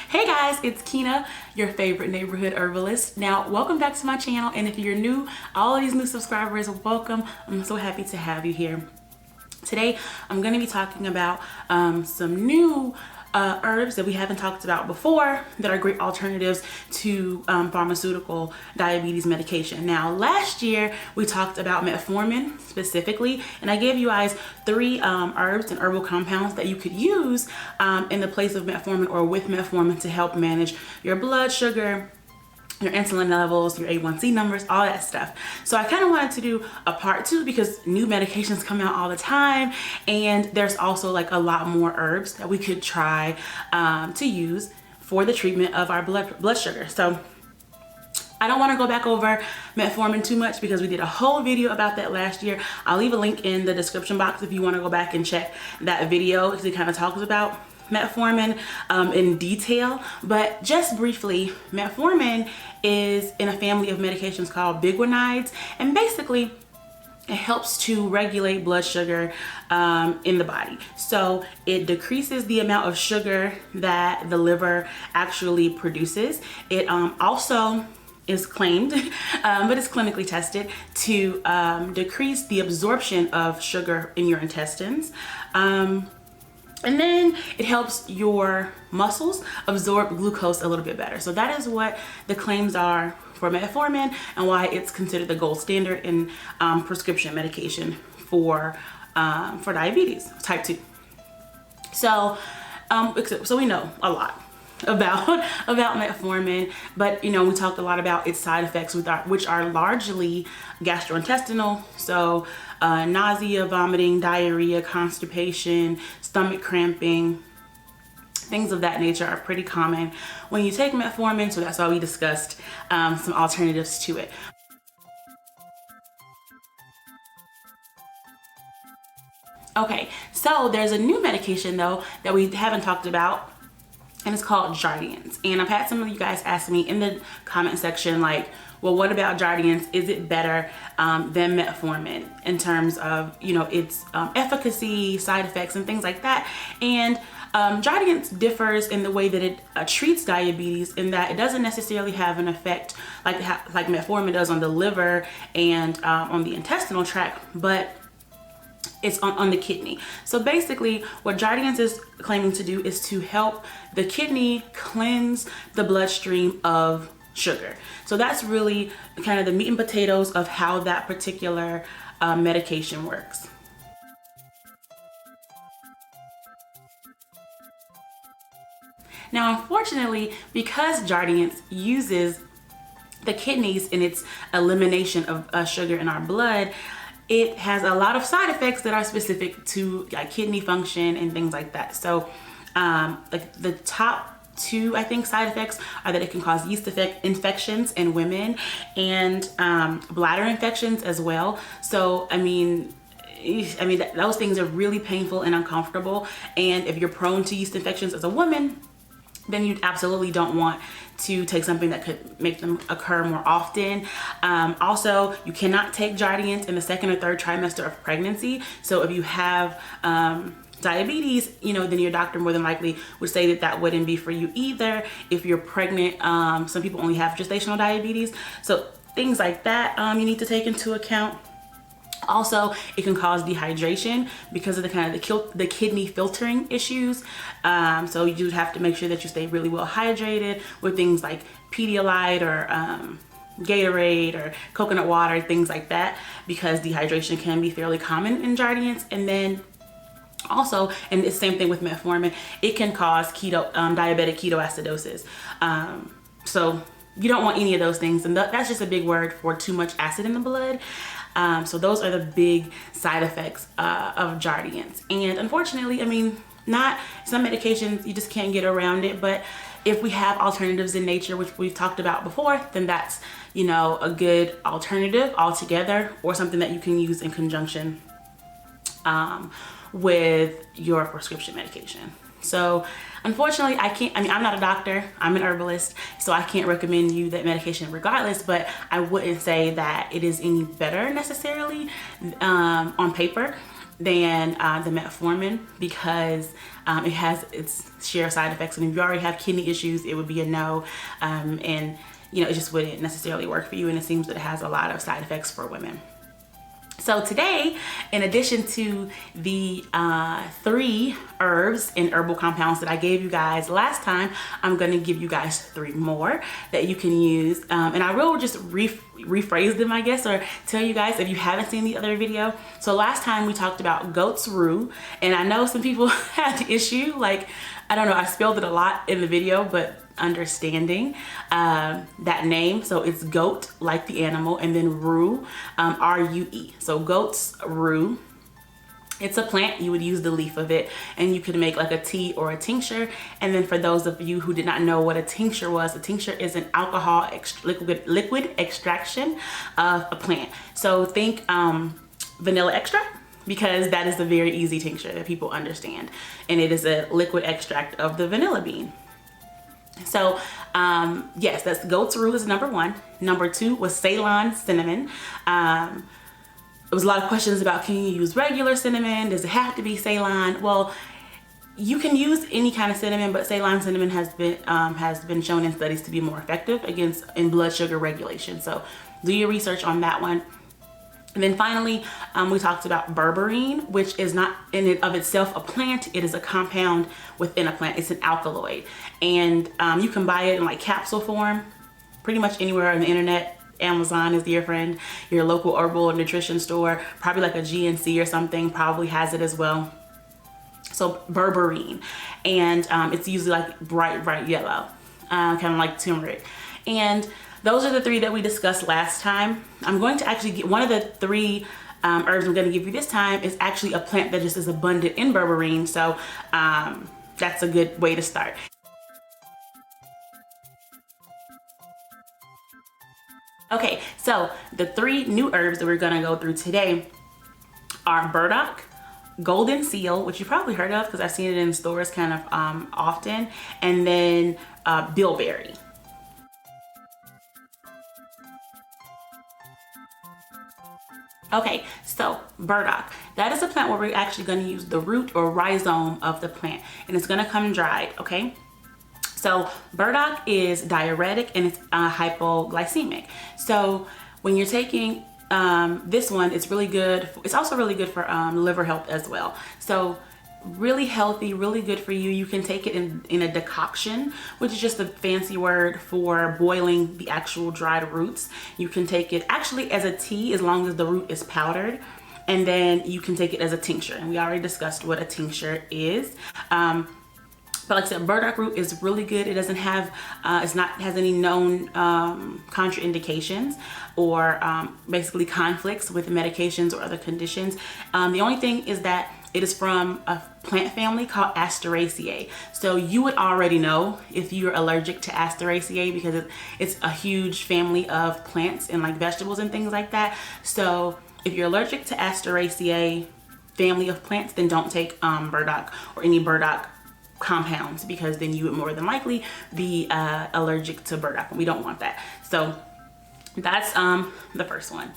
Hey guys, it's Keena, your favorite neighborhood herbalist. Now, welcome back to my channel, and if you're new, all of these new subscribers, welcome. I'm so happy to have you here. Today, I'm going to be talking about some new herbs that we haven't talked about before that are great alternatives to pharmaceutical diabetes medication. Now, last year we talked about metformin specifically, and I gave you guys 3 herbs and herbal compounds that you could use in the place of metformin or with metformin to help manage your blood sugar, your insulin levels, your A1C numbers, all that stuff. So I kind of wanted to do a part 2 because new medications come out all the time, and there's also like a lot more herbs that we could try to use for the treatment of our blood sugar. So I don't want to go back over metformin too much because we did a whole video about that last year. I'll leave a link in the description box if you want to go back and check that video because it kind of talks about metformin in detail. But just briefly, metformin is in a family of medications called biguanides, and basically it helps to regulate blood sugar in the body. So it decreases the amount of sugar that the liver actually produces. It also is claimed, but it's clinically tested to decrease the absorption of sugar in your intestines. And then it helps your muscles absorb glucose a little bit better. So that is what the claims are for metformin and why it's considered the gold standard in prescription medication for diabetes type 2. So we know a lot about metformin, but we talked a lot about its side effects, which are largely gastrointestinal. So nausea, vomiting, diarrhea, constipation, stomach cramping, things of that nature are pretty common when you take metformin. So that's why we discussed some alternatives to it. Okay, so there's a new medication though that we haven't talked about, and it's called Jardiance. And I've had some of you guys ask me in the comment section, like, well, what about Jardiance? Is it better than metformin in terms of, its efficacy, side effects, and things like that? And Jardiance differs in the way that it treats diabetes, in that it doesn't necessarily have an effect like metformin does on the liver and on the intestinal tract, but it's on the kidney. So basically what Jardiance is claiming to do is to help the kidney cleanse the bloodstream of sugar. So that's really kind of the meat and potatoes of how that particular medication works. Now, unfortunately, because Jardiance uses the kidneys in its elimination of sugar in our blood, it has a lot of side effects that are specific to kidney function and things like that. So like the top 2, I think, side effects are that it can cause yeast infections in women and bladder infections as well. So I mean those things are really painful and uncomfortable, and if you're prone to yeast infections as a woman, then you absolutely don't want to take something that could make them occur more often. Also, you cannot take Jardiance in the 2nd or 3rd trimester of pregnancy. So if you have diabetes, then your doctor more than likely would say that wouldn't be for you either. If you're pregnant, some people only have gestational diabetes. So things like that you need to take into account. Also, it can cause dehydration because of the kidney filtering issues. So you do have to make sure that you stay really well hydrated with things like Pedialyte or Gatorade or coconut water, things like that, because dehydration can be fairly common in Jardiance. And then also, and it's the same thing with metformin, it can cause diabetic ketoacidosis. So you don't want any of those things, and that's just a big word for too much acid in the blood. So those are the big side effects of Jardiance. And unfortunately, not some medications, you just can't get around it. But if we have alternatives in nature, which we've talked about before, then that's, a good alternative altogether, or something that you can use in conjunction with your prescription medication. So unfortunately, I'm not a doctor, I'm an herbalist, so I can't recommend you that medication regardless, but I wouldn't say that it is any better necessarily on paper than the metformin because it has its share of side effects. And if you already have kidney issues, it would be a no. And you know, it just wouldn't necessarily work for you. And it seems that it has a lot of side effects for women. So today, in addition to the 3 herbs and herbal compounds that I gave you guys last time, I'm going to give you guys 3 more that you can use. And I will just rephrase them, I guess, or tell you guys if you haven't seen the other video. So last time we talked about goat's rue, and I know some people had the issue, like, I don't know, I spelled it a lot in the video, but understanding that name. So it's goat, like the animal, and then rue, R-U-E. So goat's rue. It's a plant. You would use the leaf of it, and you could make like a tea or a tincture. And then for those of you who did not know what a tincture was, a tincture is an alcohol liquid extraction of a plant. So think vanilla extract, because that is a very easy tincture that people understand, and it is a liquid extract of the vanilla bean. So yes, that's goat's rue is number 1. Number 2 was Ceylon cinnamon. There was a lot of questions about, can you use regular cinnamon? Does it have to be Ceylon? Well, you can use any kind of cinnamon, but Ceylon cinnamon has been shown in studies to be more effective in blood sugar regulation. So do your research on that one. And then finally, we talked about berberine, which is not in and of itself a plant. It is a compound within a plant. It's an alkaloid. And you can buy it in like capsule form, pretty much anywhere on the internet. Amazon is your friend. Your local herbal or nutrition store, probably like a GNC or something, probably has it as well. So berberine. And it's usually like bright yellow, kind of like turmeric. And those are the 3 that we discussed last time. I'm going to actually get one of the 3 herbs I'm going to give you this time is actually a plant that just is abundant in berberine. So that's a good way to start. Okay, so the 3 new herbs that we're going to go through today are Burdock, Goldenseal, which you probably heard of because I've seen it in stores kind of often, and then Bilberry. Okay, so burdock, that is a plant where we're actually going to use the root or rhizome of the plant, and it's going to come dried. Okay, so burdock is diuretic and it's hypoglycemic. So when you're taking this one, it's really good. It's also really good for liver health as well. So really healthy, really good for you. You can take it in a decoction, which is just a fancy word for boiling the actual dried roots. You can take it actually as a tea as long as the root is powdered, and then you can take it as a tincture. And we already discussed what a tincture is. But like I said, burdock root is really good. It doesn't have, has any known contraindications or basically conflicts with medications or other conditions. The only thing is that it is from a plant family called Asteraceae. So you would already know if you're allergic to Asteraceae because it's a huge family of plants and like vegetables and things like that. So if you're allergic to Asteraceae family of plants, then don't take burdock or any burdock compounds, because then you would more than likely be allergic to burdock, and we don't want that. So that's the first one.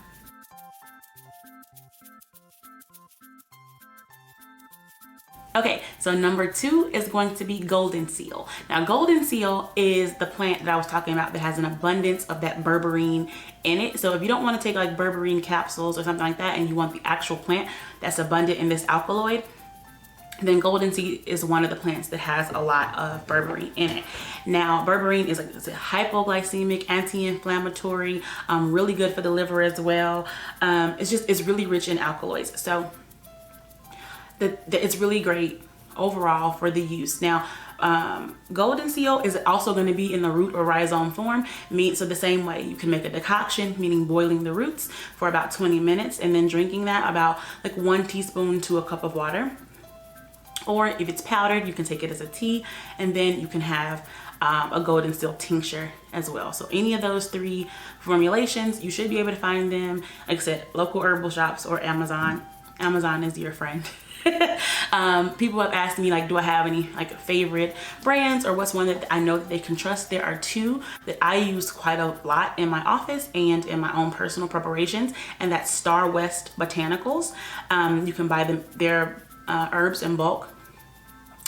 Okay, so number 2 is going to be Goldenseal. Now, Goldenseal is the plant that I was talking about that has an abundance of that berberine in it. So if you don't want to take like berberine capsules or something like that, and you want the actual plant that's abundant in this alkaloid, then Goldenseal is one of the plants that has a lot of berberine in it. Now, berberine is it's a hypoglycemic, anti-inflammatory, really good for the liver as well. It's really rich in alkaloids. So it's really great overall for the use. Now, Goldenseal is also going to be in the root or rhizome form. So the same way, you can make a decoction, meaning boiling the roots for about 20 minutes and then drinking that about like 1 teaspoon to a cup of water. Or if it's powdered, you can take it as a tea, and then you can have a Goldenseal tincture as well. So any of those 3 formulations, you should be able to find them, like I said, local herbal shops or Amazon. Amazon is your friend. People have asked me, like, do I have any like favorite brands or what's one that I know that they can trust? There are two that I use quite a lot in my office and in my own personal preparations, and that's Star West Botanicals. You can buy them, their herbs in bulk.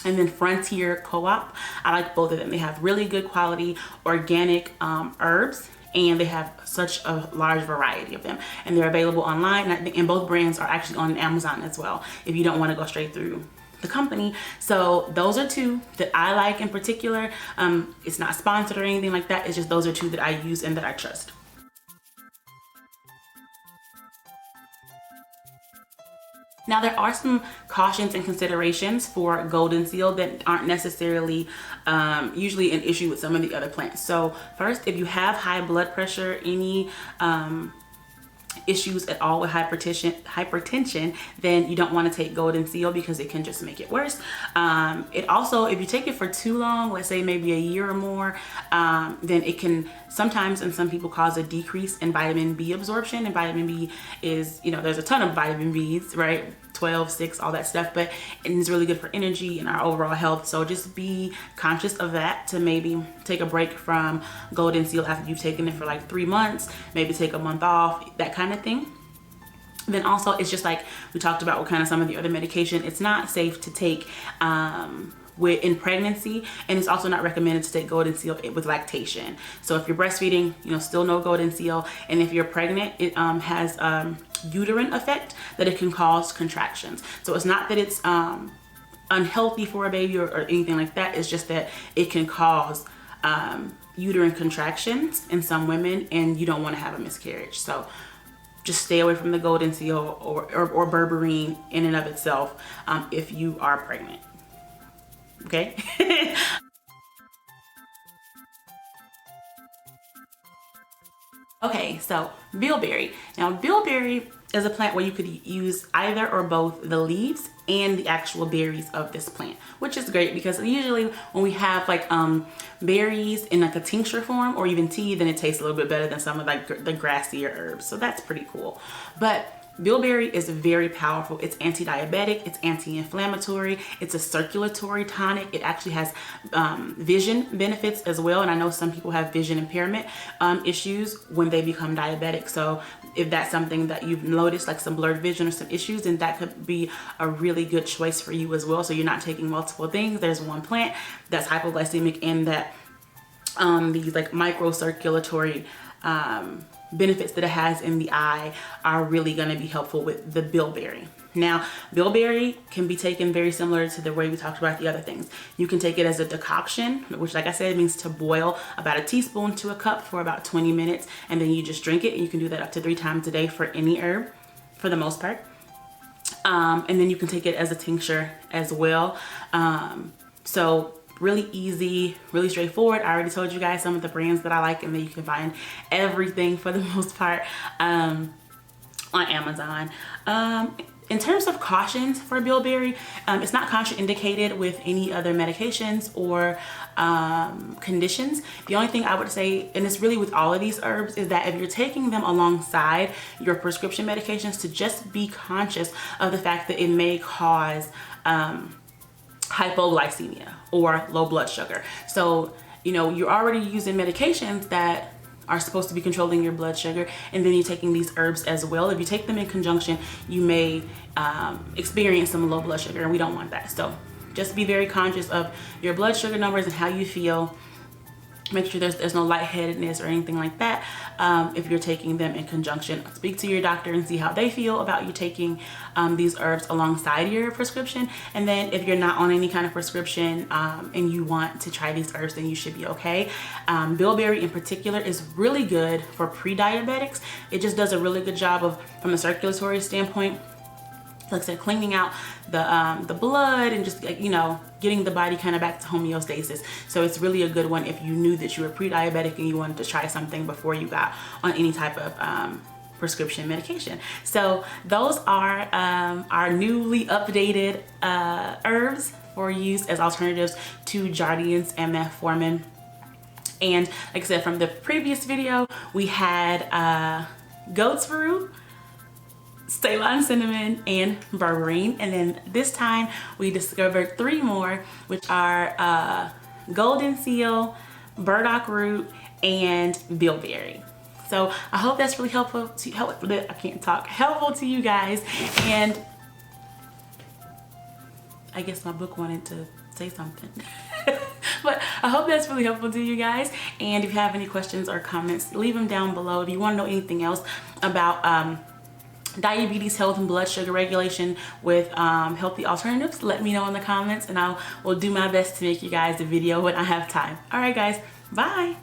And then Frontier Co-op. I like both of them. They have really good quality organic herbs, and they have such a large variety of them, and they're available online, and both brands are actually on Amazon as well if you don't want to go straight through the company. So those are two that I like in particular. It's not sponsored or anything like that. It's just those are two that I use and that I trust. Now, there are some cautions and considerations for Goldenseal that aren't necessarily usually an issue with some of the other plants. So first, if you have high blood pressure, any issues at all with hypertension, then you don't want to take Goldenseal because it can just make it worse. It also, if you take it for too long, let's say maybe a year or more, then it can sometimes in some people cause a decrease in vitamin B absorption. And vitamin B is, you know, there's a ton of vitamin B's, right? 12, 6, all that stuff, but it's really good for energy and our overall health. So just be conscious of that, to maybe take a break from Goldenseal after you've taken it for like 3 months, maybe take a month off, that kind of thing. Then also, it's just like we talked about with kind of some of the other medication, it's not safe to take in pregnancy, and it's also not recommended to take Goldenseal with lactation. So if you're breastfeeding, you know, still no Goldenseal, and if you're pregnant, it has uterine effect that it can cause contractions. So it's not that it's unhealthy for a baby or anything like that. It's just that it can cause uterine contractions in some women, and you don't want to have a miscarriage. So just stay away from the Goldenseal or berberine in and of itself if you are pregnant. Okay. Okay, so bilberry. Now, bilberry is a plant where you could use either or both the leaves and the actual berries of this plant, which is great because usually when we have like berries in like a tincture form or even tea, then it tastes a little bit better than some of like the grassier herbs. So that's pretty cool. But bilberry is very powerful. It's anti-diabetic, it's anti-inflammatory, it's a circulatory tonic. It actually has vision benefits as well. And I know some people have vision impairment issues when they become diabetic. So if that's something that you've noticed, like some blurred vision or some issues, then that could be a really good choice for you as well. So you're not taking multiple things. There's one plant that's hypoglycemic, and that these like microcirculatory benefits that it has in the eye are really going to be helpful with the bilberry. Now, bilberry can be taken very similar to the way we talked about the other things. You can take it as a decoction, which, like I said, means to boil about a teaspoon to a cup for about 20 minutes, and then you just drink it. And you can do that up to 3 times a day for any herb, for the most part. And then you can take it as a tincture as well. So really easy, really straightforward. I already told you guys some of the brands that I like, and then you can find everything for the most part on Amazon. In terms of cautions for bilberry, it's not contraindicated with any other medications or conditions. The only thing I would say, and it's really with all of these herbs, is that if you're taking them alongside your prescription medications, to just be conscious of the fact that it may cause hypoglycemia or low blood sugar. So, you know, you're already using medications that are supposed to be controlling your blood sugar, and then you're taking these herbs as well. If you take them in conjunction, you may experience some low blood sugar, and we don't want that. So just be very conscious of your blood sugar numbers and how you feel. Make sure there's no lightheadedness or anything like that if you're taking them in conjunction. Speak to your doctor and see how they feel about you taking these herbs alongside your prescription. And then if you're not on any kind of prescription and you want to try these herbs, then you should be okay. Bilberry in particular is really good for pre-diabetics. It just does a really good job of, from a circulatory standpoint, like I said, cleaning out the blood and just, you know, getting the body kind of back to homeostasis. So it's really a good one if you knew that you were pre-diabetic and you wanted to try something before you got on any type of prescription medication. So those are our newly updated herbs for use as alternatives to Jardiance and Metformin. And like I said, from the previous video, we had goat's fruit, Ceylon cinnamon, and berberine. And then this time we discovered 3 more, which are Goldenseal, Burdock root, and Bilberry. So I hope that's really helpful to you guys. And I guess my book wanted to say something. But I hope that's really helpful to you guys. And if you have any questions or comments, leave them down below. If you want to know anything else about diabetes, health, and blood sugar regulation with healthy alternatives, let me know in the comments, and I will do my best to make you guys a video when I have time. All right, guys, bye.